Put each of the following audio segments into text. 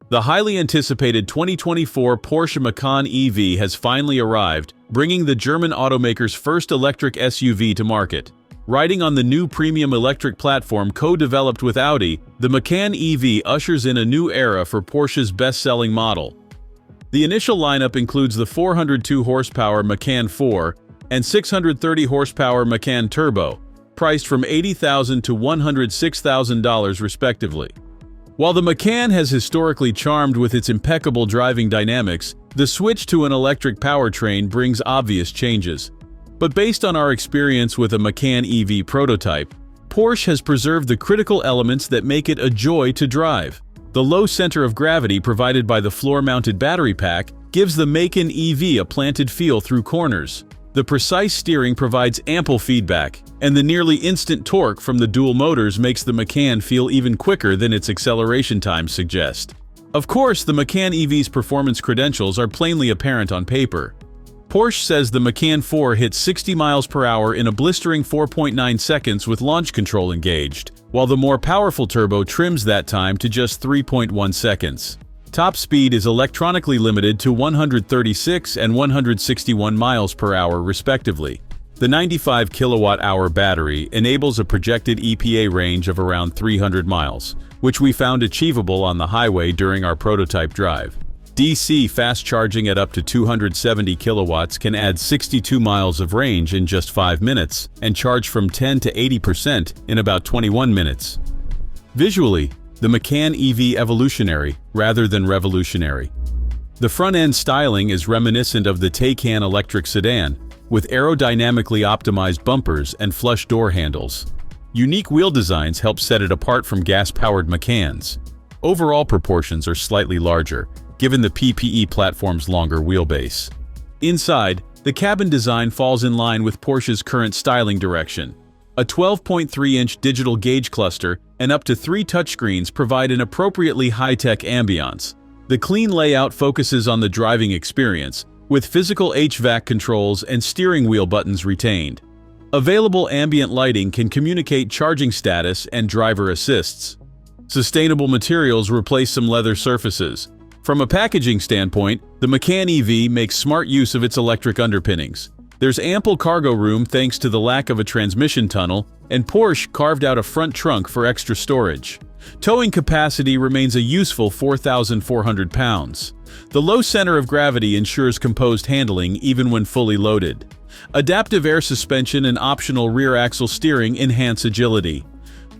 The highly anticipated 2024 Porsche Macan EV has finally arrived, bringing the German automaker's first electric SUV to market. Riding on the new premium electric platform co-developed with Audi, the Macan EV ushers in a new era for Porsche's best-selling model. The initial lineup includes the 402 horsepower Macan 4 and 630 horsepower Macan Turbo, priced from $80,000 to $106,000 respectively. While the Macan has historically charmed with its impeccable driving dynamics, the switch to an electric powertrain brings obvious changes. But based on our experience with a Macan EV prototype, Porsche has preserved the critical elements that make it a joy to drive. The low center of gravity provided by the floor-mounted battery pack gives the Macan EV a planted feel through corners. The precise steering provides ample feedback, and the nearly instant torque from the dual motors makes the Macan feel even quicker than its acceleration times suggest. Of course, the Macan EV's performance credentials are plainly apparent on paper. Porsche says the Macan 4 hits 60 miles per hour in a blistering 4.9 seconds with launch control engaged, while the more powerful turbo trims that time to just 3.1 seconds. Top speed is electronically limited to 136 and 161 miles per hour respectively. The 95 kilowatt-hour battery enables a projected EPA range of around 300 miles, which we found achievable on the highway during our prototype drive. DC fast charging at up to 270 kilowatts can add 62 miles of range in just 5 minutes and charge from 10 to 80% in about 21 minutes. Visually, the Macan EV evolutionary rather than revolutionary. The front-end styling is reminiscent of the Taycan electric sedan, with aerodynamically optimized bumpers and flush door handles. Unique wheel designs help set it apart from gas-powered Macans. Overall proportions are slightly larger, given the PPE platform's longer wheelbase. Inside, the cabin design falls in line with Porsche's current styling direction. A 12.3-inch digital gauge cluster and up to 3 touchscreens provide an appropriately high-tech ambiance. The clean layout focuses on the driving experience, with physical HVAC controls and steering wheel buttons retained. Available ambient lighting can communicate charging status and driver assists. Sustainable materials replace some leather surfaces. From a packaging standpoint, the Macan EV makes smart use of its electric underpinnings. There's ample cargo room thanks to the lack of a transmission tunnel, and Porsche carved out a front trunk for extra storage. Towing capacity remains a useful 4,400 pounds. The low center of gravity ensures composed handling even when fully loaded. Adaptive air suspension and optional rear axle steering enhance agility.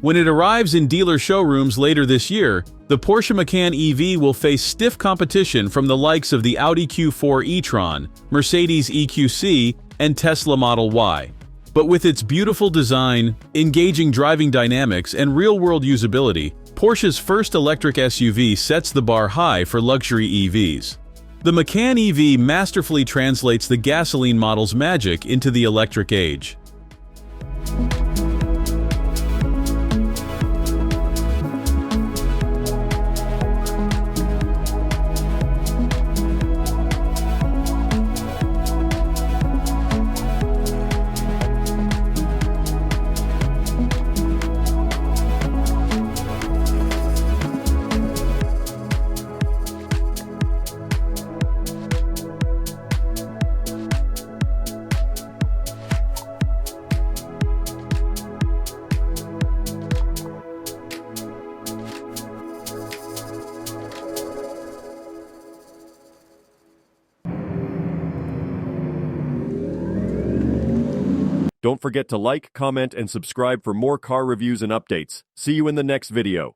When it arrives in dealer showrooms later this year, the Porsche Macan EV will face stiff competition from the likes of the Audi Q4 e-tron, Mercedes EQC, and Tesla Model Y. But with its beautiful design, engaging driving dynamics, and real-world usability, Porsche's first electric SUV sets the bar high for luxury EVs. The Macan EV masterfully translates the gasoline model's magic into the electric age. Don't forget to like, comment, and subscribe for more car reviews and updates. See you in the next video.